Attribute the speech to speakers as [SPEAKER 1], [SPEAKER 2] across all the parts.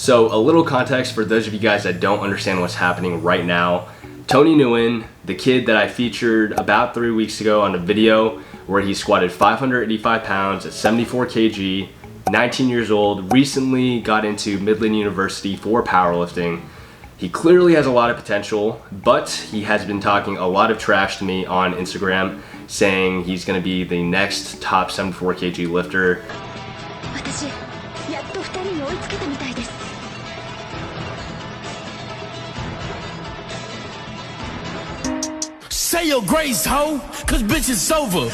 [SPEAKER 1] So a little context for those of you guys that don't understand what's happening right now. Tony Nguyen, the kid that I featured about 3 weeks ago on a video where he squatted 585 pounds at 74 kg, 19 years old, recently got into Midland University for powerlifting. He clearly has a lot of potential, but he has been talking a lot of trash to me on Instagram, saying he's going to be the next top 74 kg lifter.
[SPEAKER 2] Say your grace, ho, cause bitch it's over.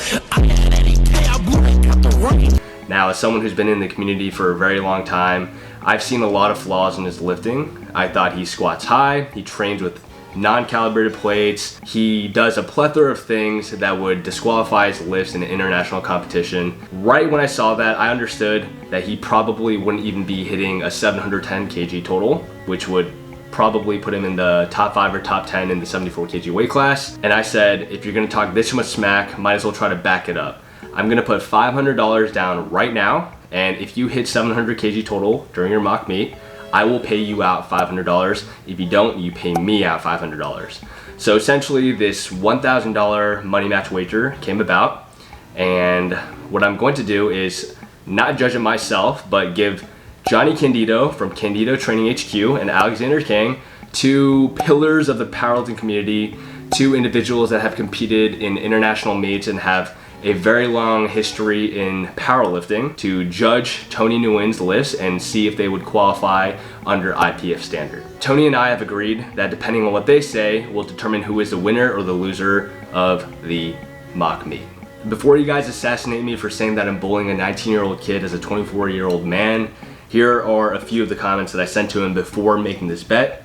[SPEAKER 1] Now, as someone who's been in the community for a very long time, I've seen a lot of flaws in his lifting. I thought he squats high, he trains with non-calibrated plates, he does a plethora of things that would disqualify his lifts in international competition. Right when I saw that, I understood that he probably wouldn't even be hitting a 710 kg total, which would probably put him in the top 5 or top 10 in the 74 kg weight class. And I said, if you're gonna talk this much smack, might as well try to back it up. I'm gonna put $500 down right now, and if you hit 700 kg total during your mock meet, I will pay you out $500. If you don't, you pay me out $500. So essentially this $1,000 money match wager came about, and what I'm going to do is not judge it myself, but give Johnny Candito from Candito Training HQ and Alexander Kang, two pillars of the powerlifting community, two individuals that have competed in international meets and have a very long history in powerlifting, to judge Tony Nguyen's lifts and see if they would qualify under IPF standard. Tony and I have agreed that depending on what they say, will determine who is the winner or the loser of the mock meet. Before you guys assassinate me for saying that I'm bullying a 19-year-old kid as a 24-year-old man, here are a few of the comments that I sent to him before making this bet.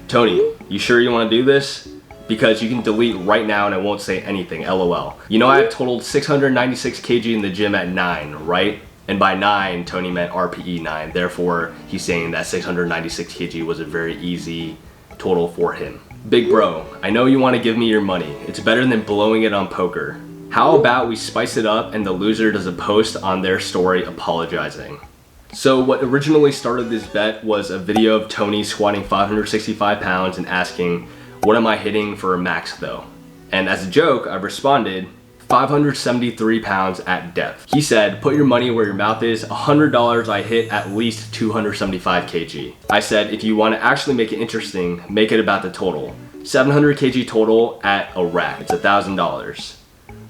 [SPEAKER 1] Tony, you sure you want to do this? Because you can delete right now and I won't say anything, LOL. You know I have totaled 696 kg in the gym at 9, right? And by 9, Tony meant RPE 9. Therefore, he's saying that 696 kg was a very easy total for him. Big bro, I know you want to give me your money. It's better than blowing it on poker. How about we spice it up and the loser does a post on their story apologizing? So what originally started this bet was a video of Tony squatting 565 pounds and asking, what am I hitting for a max though? And as a joke, I responded, 573 pounds at depth. He said, put your money where your mouth is, $100 I hit at least 275 kg. I said, if you want to actually make it interesting, make it about the total. 700 kg total at a rack, it's $1,000.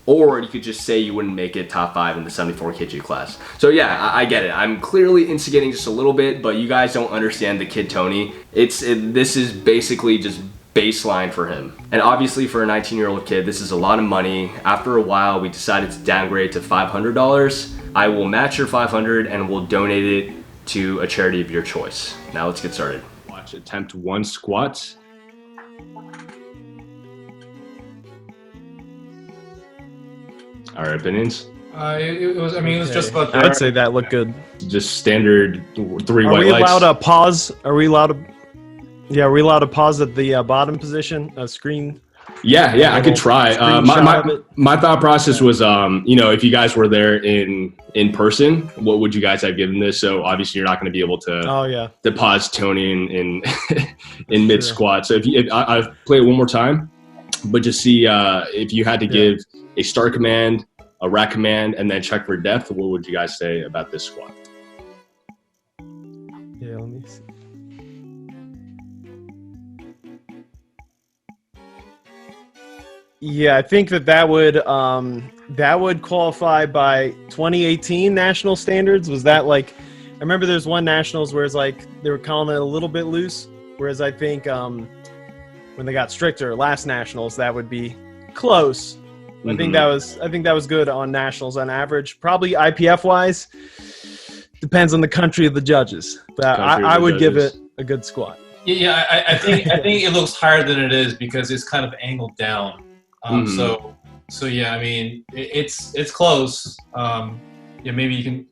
[SPEAKER 1] Or you could just say you wouldn't make it top 5 in the 74 kg class. So yeah, I get it. I'm clearly instigating just a little bit, but you guys don't understand the kid Tony. This is basically just baseline for him. And obviously for a 19-year-old kid, this is a lot of money. After a while, we decided to downgrade to $500. I will match your $500 and we'll donate it to a charity of your choice. Now let's get started. Watch attempt 1 squat. All right, opinions?
[SPEAKER 3] It was just about there.
[SPEAKER 4] I would say that looked good.
[SPEAKER 1] Just standard 3
[SPEAKER 4] Are
[SPEAKER 1] white
[SPEAKER 4] we
[SPEAKER 1] lights.
[SPEAKER 4] allowed to pause? Are we allowed to pause at the bottom position screen?
[SPEAKER 1] Yeah, I could try. My thought process was, if you guys were there in person, what would you guys have given this? So obviously you're not going to be able to to pause Tony in in mid squat. So if I'll play it one more time, but just see if you had to give a start command, a rack command, and then check for depth, what would you guys say about this squat?
[SPEAKER 4] Yeah, let me see. Yeah, I think that would qualify by 2018 national standards. Was that like, I remember there's one nationals where it's like they were calling it a little bit loose, whereas I think when they got stricter last nationals, that would be close. I think that was good on nationals on average. Probably IPF wise, depends on the country of the judges. But I would give it a good squat.
[SPEAKER 3] Yeah, I think it looks higher than it is because it's kind of angled down. So yeah, I mean it's close. Maybe you can.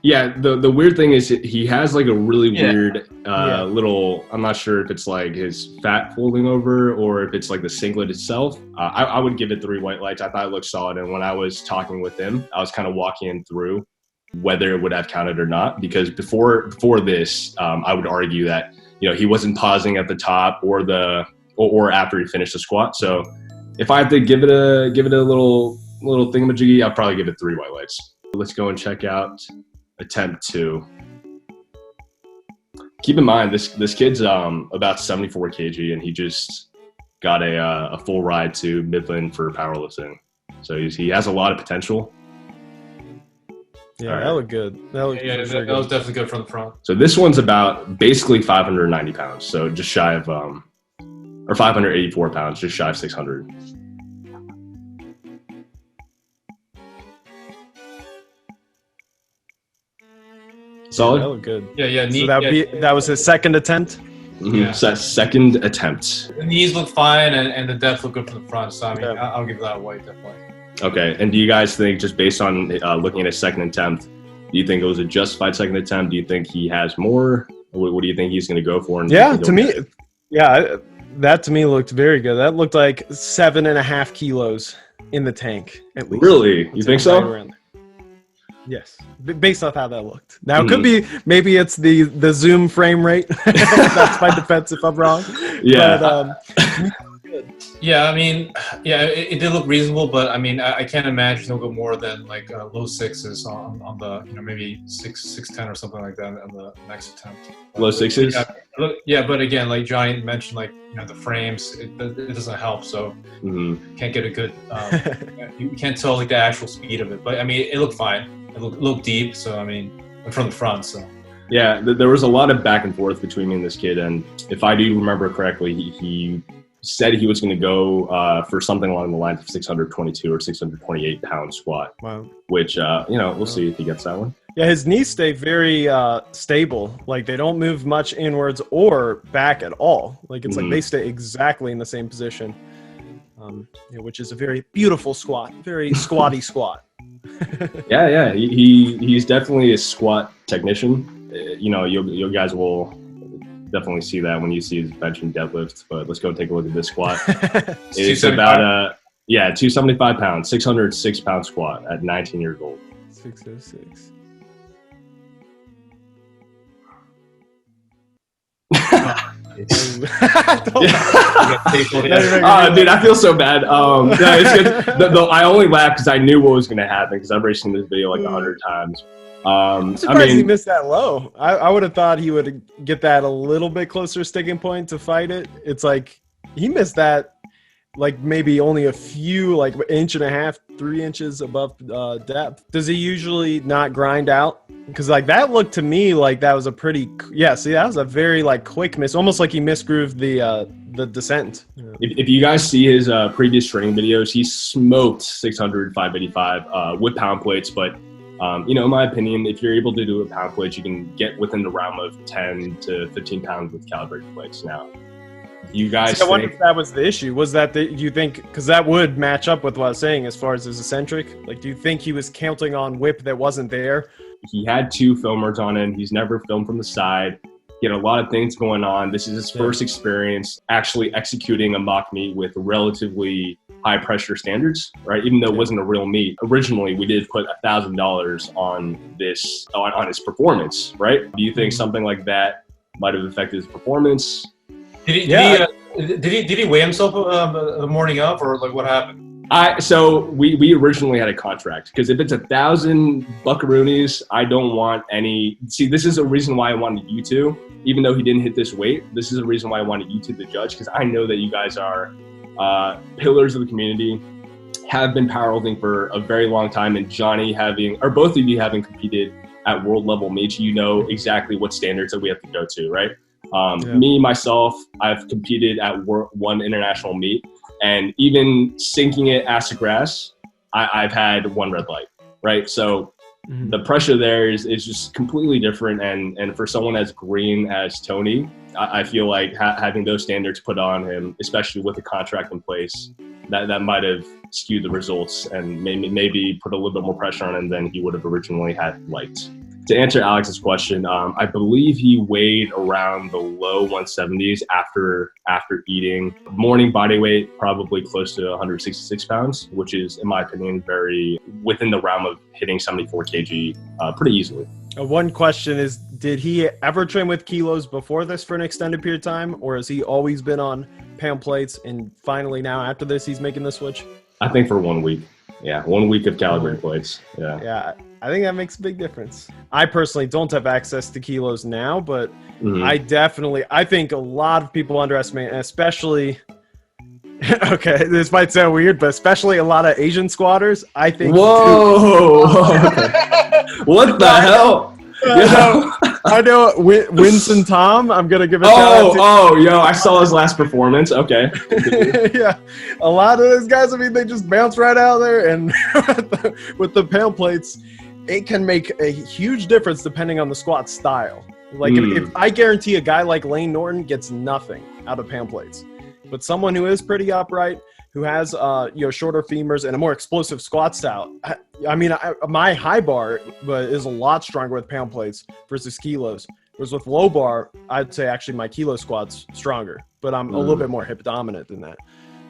[SPEAKER 1] Yeah, the weird thing is he has like a really weird little, I'm not sure if it's like his fat folding over or if it's like the singlet itself. I would give it 3 white lights. I thought it looked solid. And when I was talking with him, I was kind of walking him through whether it would have counted or not. Because before this, I would argue that, you know, he wasn't pausing at the top or after he finished the squat. So if I have to give it a little thingamajiggy, I'll probably give it 3 white lights. Let's go and check out attempt 2. Keep in mind, this kid's about 74 kg, and he just got a full ride to Midland for powerlifting. So he has a lot of potential.
[SPEAKER 4] Yeah, that looked good. That
[SPEAKER 3] was definitely good from the front.
[SPEAKER 1] So this one's about basically 590 pounds. So just shy of, or 584 pounds, just shy of 600. Solid?
[SPEAKER 4] Yeah, that looked good.
[SPEAKER 3] Yeah.
[SPEAKER 4] So that was his second attempt?
[SPEAKER 1] Mm-hmm.
[SPEAKER 3] Yeah.
[SPEAKER 1] So second attempt.
[SPEAKER 3] The knees look fine, and the depth look good from the front. So I mean, I'll give that a white, definitely.
[SPEAKER 1] Okay, and do you guys think, just based on looking at his second attempt, do you think it was a justified second attempt? Do you think he has more? What do you think he's going to go for?
[SPEAKER 4] That to me looked very good. That looked like 7.5 kilos in the tank, at least.
[SPEAKER 1] Really? You think so?
[SPEAKER 4] Yes, based off how that looked. Now, it could be, maybe it's the Zoom frame rate. That's my defense if I'm wrong.
[SPEAKER 1] Yeah.
[SPEAKER 4] But,
[SPEAKER 3] yeah, I mean, it did look reasonable, but I mean, I can't imagine he'll go more than like low 6s on the, you know, maybe 6'10" or something like that on the next attempt.
[SPEAKER 1] Low 6s?
[SPEAKER 3] Yeah, but again, like Johnny mentioned, like, you know, the frames, it doesn't help, so can't get a good, you can't tell like the actual speed of it. But I mean, it looked fine. It looked deep, so I mean, from the front, so.
[SPEAKER 1] Yeah, there was a lot of back and forth between me and this kid, and if I do remember correctly, he said he was going to go for something along the lines of 622 or 628 pound squat.
[SPEAKER 4] Wow.
[SPEAKER 1] Which, you know, we'll see if he gets that one.
[SPEAKER 4] Yeah, his knees stay very stable. Like, they don't move much inwards or back at all. Like, it's like they stay exactly in the same position, which is a very beautiful squat, very squatty squat.
[SPEAKER 1] Yeah, he's definitely a squat technician. You know, you guys will definitely see that when you see his bench and deadlift. But let's go take a look at this squat. It's about 275 pounds, 606 pound squat at 19 years old.
[SPEAKER 4] 606.
[SPEAKER 1] Dude, I feel so bad. No, it's good. I only laughed because I knew what was going to happen because I've already seen this video like 100 times.
[SPEAKER 4] I'm surprised he missed that low. I would have thought he would get that a little bit closer sticking point to fight it. It's like he missed that like maybe only a few, like 1.5 to 3 inches above depth. Does he usually not grind out? Because like that looked to me like that was a pretty that was a very like quick miss, almost like he misgrooved the descent.
[SPEAKER 1] If you guys see his previous training videos, he smoked 600, 585 with pound plates. But you know, in my opinion, if you're able to do a pound plate, you can get within the realm of 10 to 15 pounds with calibrated plates. Now, you guys
[SPEAKER 4] I wonder if that was the issue. Was that do you think, because that would match up with what I was saying as far as his eccentric? Like, do you think he was counting on whip that wasn't there?
[SPEAKER 1] He had 2 filmers on him. He's never filmed from the side. He had a lot of things going on. This is his first experience actually executing a mock meet with relatively high pressure standards, right? Even though it wasn't a real meet. Originally, we did put $1,000 on this, on his performance, right? Do you think something like that might have affected his performance?
[SPEAKER 3] Did he weigh himself the morning of, or like what happened?
[SPEAKER 1] So we originally had a contract, because if it's 1,000 buckaroonies, I don't want any. See, this is a reason why I wanted you two, even though he didn't hit this weight. This is a reason why I wanted you two to judge, because I know that you guys are pillars of the community, have been powerlifting for a very long time, and Johnny or both of you having competed at world level meets, you know exactly what standards that we have to go to, right? Me, myself, I've competed at one international meet, and even sinking it ass to grass, I've had 1 red light, right? So the pressure there is just completely different. And for someone as green as Tony, I feel like having those standards put on him, especially with the contract in place, that might have skewed the results and maybe put a little bit more pressure on him than he would have originally had liked. To answer Alex's question, I believe he weighed around the low 170s after eating. Morning body weight, probably close to 166 pounds, which is, in my opinion, very within the realm of hitting 74 kg pretty easily.
[SPEAKER 4] One question is, did he ever train with kilos before this for an extended period of time, or has he always been on pound plates and finally now after this he's making the switch?
[SPEAKER 1] I think for 1 week. Yeah, 1 week of calibrated plates. Yeah.
[SPEAKER 4] Yeah, I think that makes a big difference. I personally don't have access to kilos now, but I think a lot of people underestimate, especially, okay, this might sound weird, but especially a lot of Asian squatters, I think.
[SPEAKER 1] Whoa! What the hell?
[SPEAKER 4] I know Winston Tom. I'm gonna give a shout out to.
[SPEAKER 1] Oh, yo! I saw his last performance. Okay.
[SPEAKER 4] Yeah, a lot of those guys. I mean, they just bounce right out there, and with the pound plates, it can make a huge difference depending on the squat style. Like, if I guarantee a guy like Lane Norton gets nothing out of pound plates, but someone who is pretty upright, who has shorter femurs and a more explosive squat style. I mean, my high bar is a lot stronger with pound plates versus kilos. Whereas with low bar, I'd say actually my kilo squat's stronger, but I'm a little bit more hip dominant than that.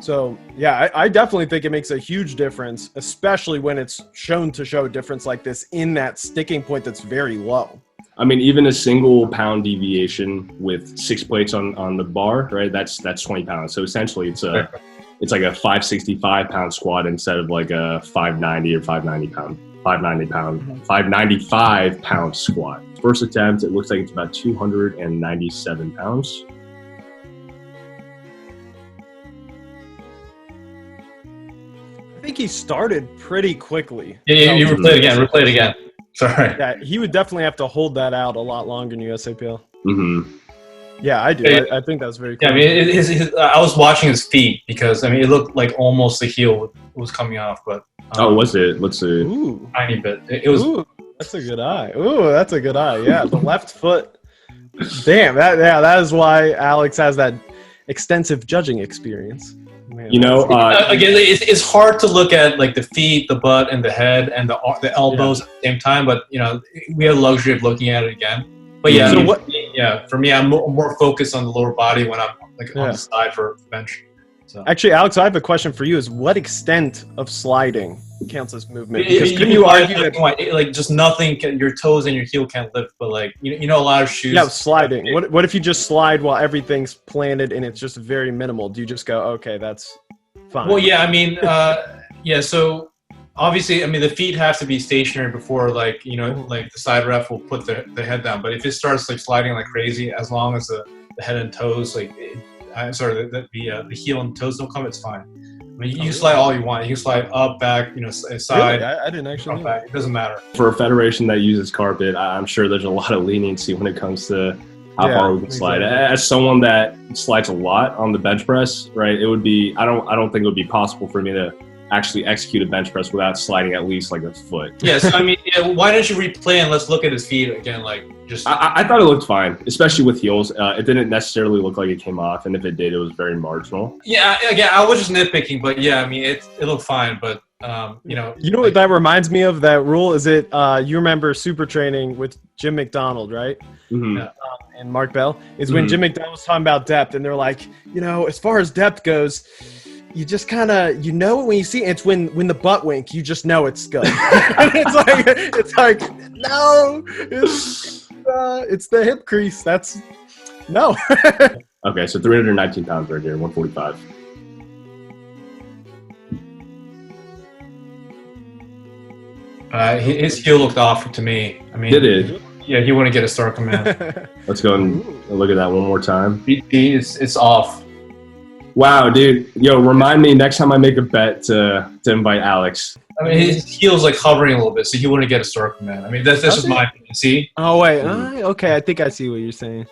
[SPEAKER 4] So yeah, I definitely think it makes a huge difference, especially when it's shown to show a difference like this in that sticking point that's very low.
[SPEAKER 1] I mean, even a single pound deviation with 6 plates on the bar, right? That's 20 pounds. So essentially, it's like a 565 pound squat instead of like a 590 or 595 pound squat. First attempt, it looks like it's about 297 pounds.
[SPEAKER 4] I think he started pretty quickly.
[SPEAKER 3] Yeah, you replay it again. Sorry.
[SPEAKER 4] Yeah, he would definitely have to hold that out a lot longer in USAPL.
[SPEAKER 1] Mm-hmm.
[SPEAKER 4] Yeah, I do. I think that's very cool.
[SPEAKER 3] Yeah, I mean, I was watching his feet because, I mean, it looked like almost the heel was coming off, but...
[SPEAKER 1] was it? Let's see.
[SPEAKER 4] Ooh.
[SPEAKER 3] Tiny bit. It was...
[SPEAKER 4] Ooh, that's a good eye. Ooh, that's a good eye. Yeah, the left foot. Damn, that is why Alex has that extensive judging experience. Man,
[SPEAKER 3] again, it's hard to look at like the feet, the butt, and the head, and the elbows at the same time. But we have the luxury of looking at it again. But yeah, for me, I'm more focused on the lower body when I'm on the side for bench. So.
[SPEAKER 4] Actually, Alex, I have a question for you. Is what extent of sliding counts as movement? Because couldn't you argue that
[SPEAKER 3] like just nothing, your toes and your heel can't lift, but like a lot of shoes.
[SPEAKER 4] Yeah, sliding. What if you just slide while everything's planted and it's just very minimal? Do you just go, okay, that's fine?
[SPEAKER 3] Well, yeah, I mean, so obviously, I mean, the feet have to be stationary before, like the side ref will put the head down. But if it starts like sliding like crazy, as long as the head and toes, the heel and toes don't come, it's fine. I mean, you can slide all you want. You can slide up, back, side.
[SPEAKER 4] Really? I didn't actually know
[SPEAKER 3] back. It doesn't matter.
[SPEAKER 1] For a federation that uses carpet, I'm sure there's a lot of leniency when it comes to how far we can slide. As someone that slides a lot on the bench press, right? It would be I don't think it would be possible for me to actually execute a bench press without sliding at least like a foot.
[SPEAKER 3] Yeah, so I mean, why don't you replay and let's look at his feet again? Like, just
[SPEAKER 1] I thought it looked fine, especially with heels. It didn't necessarily look like it came off, and if it did, it was very marginal.
[SPEAKER 3] Yeah, again, I was just nitpicking, but yeah, I mean, it looked fine, but
[SPEAKER 4] You know what that reminds me of, that rule? Is it you remember super training with Jim McDonald, right?
[SPEAKER 1] Mm-hmm.
[SPEAKER 4] And Mark Bell? Is when Jim McDonald was talking about depth, and they're like, as far as depth goes, you just kind of, when you see it, it's when the butt wink, you just know it's good. it's like no, it's the hip crease. That's no.
[SPEAKER 1] Okay, so 319 pounds right here, 145.
[SPEAKER 3] His heel looked off to me. I mean,
[SPEAKER 1] Did it?
[SPEAKER 3] Yeah, he wouldn't get a star command.
[SPEAKER 1] Let's go and look at that one more time.
[SPEAKER 3] It's off.
[SPEAKER 1] Wow, dude. Yo, remind me next time I make a bet to invite Alex.
[SPEAKER 3] I mean, his heel's like hovering a little bit, so he wouldn't get a star command. I mean, that's just my opinion. See?
[SPEAKER 4] Oh, wait. Okay, I think I see what you're saying.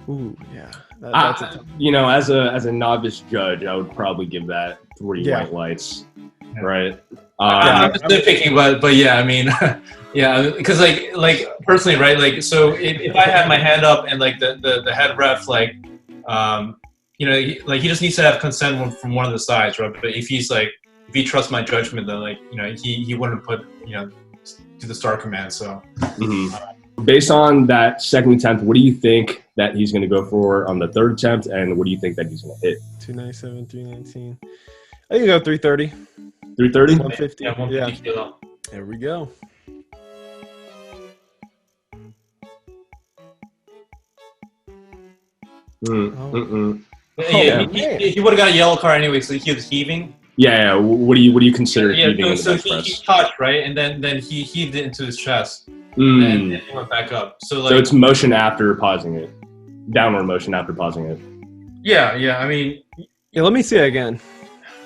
[SPEAKER 4] Ooh, yeah. That's
[SPEAKER 1] as a novice judge, I would probably give that 3 white lights.
[SPEAKER 3] Yeah.
[SPEAKER 1] Right?
[SPEAKER 3] I'm just nitpicking, but yeah, I mean, yeah, because like personally, right? Like, so if I had my hand up and like the head ref, like, he just needs to have consent from one of the sides, right? But if he trusts my judgment, then he wouldn't put to the star command. So,
[SPEAKER 1] based on that second attempt, what do you think that he's going to go for on the third attempt, and what do you think that he's going to hit?
[SPEAKER 4] 297, 319. I think go 330.
[SPEAKER 1] 330?
[SPEAKER 4] 150.
[SPEAKER 3] Yeah, 150 kilo.
[SPEAKER 4] There we go.
[SPEAKER 3] He would have got a yellow card anyway, so he was heaving.
[SPEAKER 1] Yeah. What do you consider heaving in the bench
[SPEAKER 3] he
[SPEAKER 1] press?
[SPEAKER 3] touched, right, and then he heaved it into his chest, and it went back up. So
[SPEAKER 1] it's motion after pausing it, downward motion after pausing it.
[SPEAKER 3] Yeah. I mean,
[SPEAKER 4] let me see it again.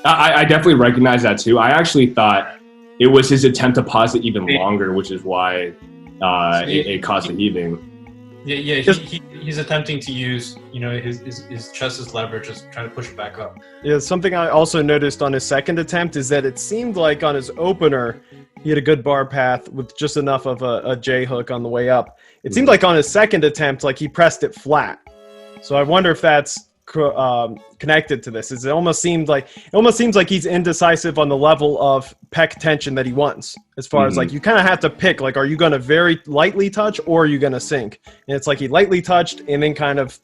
[SPEAKER 1] I definitely recognize that too. I actually thought it was his attempt to pause it even longer, which is why it caused the heaving.
[SPEAKER 3] Yeah. He's attempting to use, his chest as leverage, just trying to push it back up.
[SPEAKER 4] Yeah, something I also noticed on his second attempt is that it seemed like on his opener, he had a good bar path with just enough of a J hook on the way up. It seemed like on his second attempt, like he pressed it flat. So I wonder if that's connected to this. It almost seems like he's indecisive on the level of pec tension that he wants, as far as like you kind of have to pick, like, are you going to very lightly touch or are you going to sink? And it's like he lightly touched and then kind of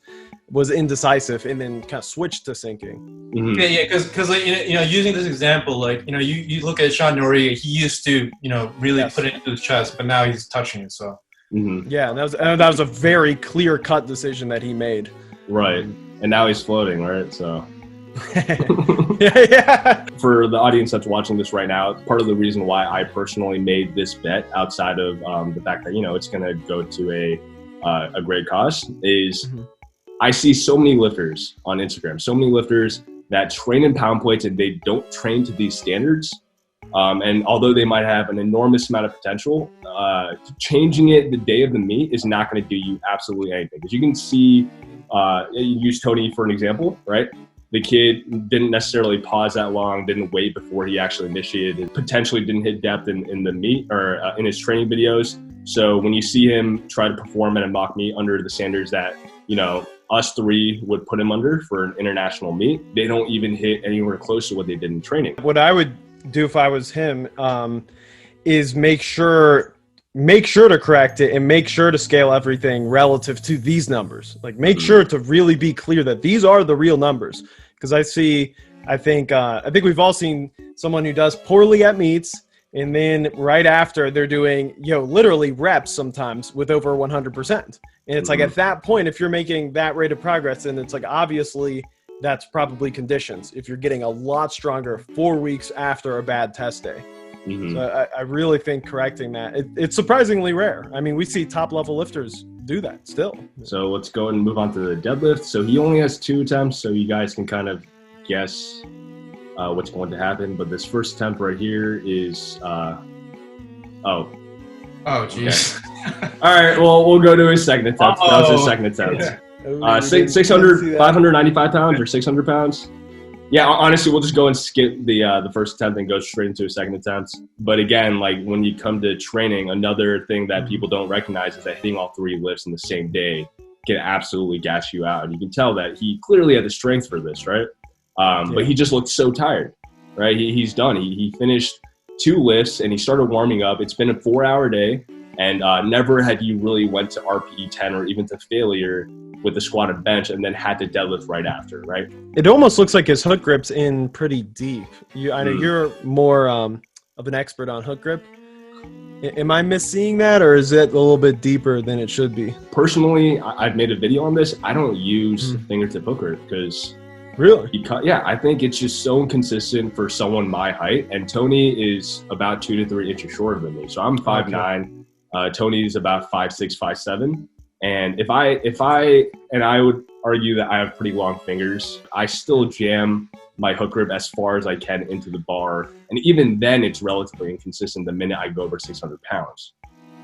[SPEAKER 4] was indecisive and then kind of switched to sinking.
[SPEAKER 3] Yeah, because using this example, like, you look at Sean Noriega, he used to really put it into his chest, but now he's touching it. So
[SPEAKER 4] yeah, and that was a very clear cut decision that he made.
[SPEAKER 1] Right. And now he's floating, right? So,
[SPEAKER 4] yeah.
[SPEAKER 1] For the audience that's watching this right now, part of the reason why I personally made this bet, outside of the fact that it's going to go to a great cause, is I see so many lifters on Instagram, so many lifters that train in pound plates and they don't train to these standards. And although they might have an enormous amount of potential, changing it the day of the meet is not going to do you absolutely anything. Because you can see. Use Tony for an example, right? The kid didn't necessarily pause that long, didn't wait before he actually initiated, potentially didn't hit depth in the meet or in his training videos. So when you see him try to perform at a mock meet under the standards that, us three would put him under for an international meet, they don't even hit anywhere close to what they did in training.
[SPEAKER 4] What I would do if I was him is make sure to correct it and make sure to scale everything relative to these numbers. Like, make sure to really be clear that these are the real numbers. Because I think we've all seen someone who does poorly at meets, and then right after they're doing, literally reps sometimes with over 100%. And it's like, at that point, if you're making that rate of progress, then it's like, obviously that's probably conditions. If you're getting a lot stronger 4 weeks after a bad test day. So I really think correcting that, it's surprisingly rare. I mean, we see top level lifters do that still. So
[SPEAKER 1] let's go and move on to the deadlift. So he only has 2 attempts, so you guys can kind of guess what's going to happen. But this first attempt right here is
[SPEAKER 3] oh jeez.
[SPEAKER 1] Okay. All right, well, we'll go to his second attempt. That was his second attempt.
[SPEAKER 4] Yeah.
[SPEAKER 1] 595 pounds or 600 pounds. Yeah, honestly, we'll just go and skip the first attempt and go straight into a second attempt. But again, like, when you come to training, another thing that people don't recognize is that hitting all 3 lifts in the same day can absolutely gas you out. And you can tell that he clearly had the strength for this, right? But he just looked so tired, right? He's done. He finished 2 lifts and he started warming up. It's been a 4-hour day, and never had you really went to RPE 10 or even to failure with the squat and bench and then had to deadlift right after, right?
[SPEAKER 4] It almost looks like his hook grip's in pretty deep. I know you're more of an expert on hook grip. Am I misseeing that, or is it a little bit deeper than it should be?
[SPEAKER 1] Personally, I've made a video on this. I don't use fingertip hook grip because
[SPEAKER 4] really,
[SPEAKER 1] I think it's just so inconsistent for someone my height. And Tony is about 2 to 3 inches shorter than me, so I'm 5'9". Tony is about 5'6", 5'7". And I would argue that I have pretty long fingers. I still jam my hook grip as far as I can into the bar. And even then, it's relatively inconsistent the minute I go over 600 pounds.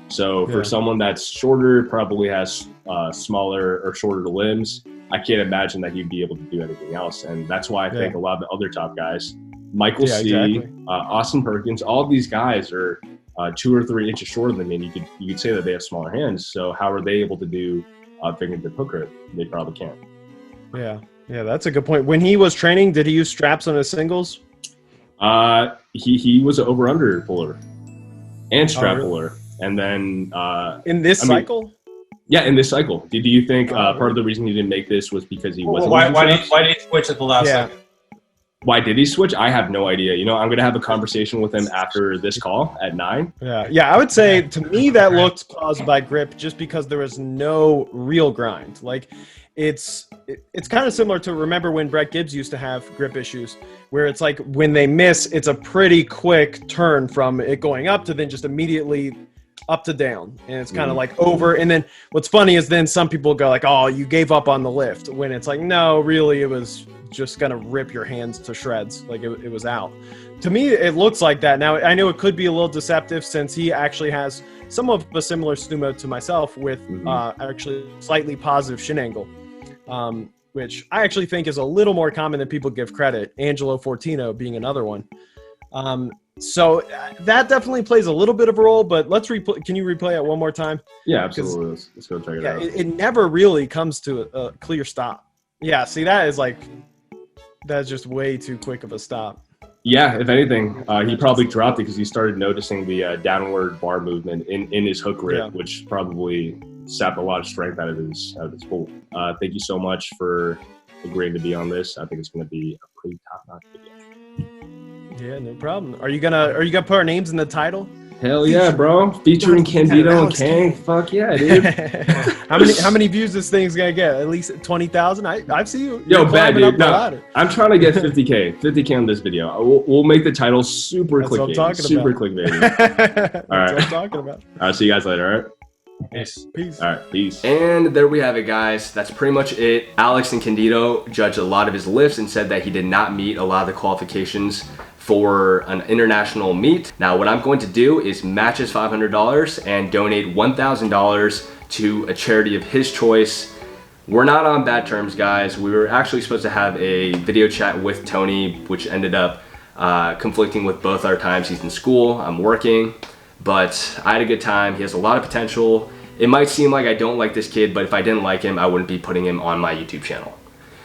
[SPEAKER 1] So for someone that's shorter, probably has smaller or shorter limbs, I can't imagine that he'd be able to do anything else. And that's why I think a lot of the other top guys, Michael C., Austin Perkins, all of these guys are 2 or 3 inches shorter than me, and you could say that they have smaller hands. So how are they able to do fingertip hook grip? They probably can't.
[SPEAKER 4] Yeah, that's a good point. When he was training, did he use straps on his singles?
[SPEAKER 1] He was an over/under puller and strap puller, and then
[SPEAKER 4] in this cycle.
[SPEAKER 1] Yeah, in this cycle. Do you think part of the reason he didn't make this was because he wasn't?
[SPEAKER 3] Why did he switch at the last second?
[SPEAKER 1] Why did he switch? I have no idea. You know, I'm going to have a conversation with him after this call at 9.
[SPEAKER 4] Yeah, I would say to me that looked caused by grip just because there was no real grind. Like it's kind of similar to, remember when Brett Gibbs used to have grip issues, where it's like when they miss, it's a pretty quick turn from it going up to then just immediately up to down, and it's kind of like over. And then what's funny is then some people go like, oh, you gave up on the lift, when it's like, no, really, it was just gonna rip your hands to shreds. Like it was out. To me, it looks like that. Now, I know it could be a little deceptive since he actually has some of a similar stuma to myself with actually slightly positive shin angle, which I actually think is a little more common than people give credit. Angelo Fortino being another one. So that definitely plays a little bit of a role, but let's replay. Can you replay it one more time?
[SPEAKER 1] Yeah, absolutely. Let's go check it out.
[SPEAKER 4] It never really comes to a clear stop. Yeah, see, that's just way too quick of a stop.
[SPEAKER 1] Yeah, if anything, he probably dropped it because he started noticing the downward bar movement in his hook grip, which probably sapped a lot of strength out of his pull. Thank you so much for agreeing to be on this. I think it's going to be a pretty top-notch video.
[SPEAKER 4] Yeah, no problem. Are you gonna put our names in the title?
[SPEAKER 1] Hell yeah, bro! Featuring Candito and Kang. Fuck yeah, dude.
[SPEAKER 4] How many views this thing's gonna get? At least 20,000. I've seen you.
[SPEAKER 1] Yo, bad dude. No, I'm trying to get 50K on this video. We'll make the title super clickbait. Super clickbait. All right.
[SPEAKER 4] That's what I'm talking about.
[SPEAKER 1] All right. See you guys later. All right.
[SPEAKER 4] Peace.
[SPEAKER 1] All right, peace. And there we have it, guys. That's pretty much it. Alex and Candito judged a lot of his lifts and said that he did not meet a lot of the qualifications for an international meet. Now, what I'm going to do is match his $500 and donate $1,000 to a charity of his choice. We're not on bad terms, guys. We were actually supposed to have a video chat with Tony, which ended up conflicting with both our times. He's in school, I'm working. But I had a good time. He has a lot of potential. It might seem like I don't like this kid, but if I didn't like him, I wouldn't be putting him on my YouTube channel.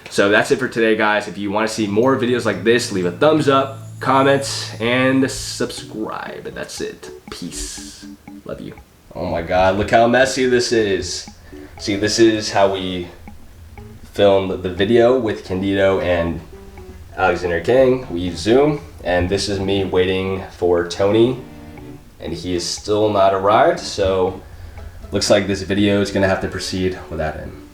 [SPEAKER 1] So that's it for today, guys. If you want to see more videos like this, leave a thumbs up, comments, and subscribe. That's it. Peace. Love you. Oh my God, look how messy this is. See, this is how we filmed the video with Candito and Alexander Kang. We use Zoom, and this is me waiting for Tony. And he is still not arrived, so looks like this video is gonna have to proceed without him.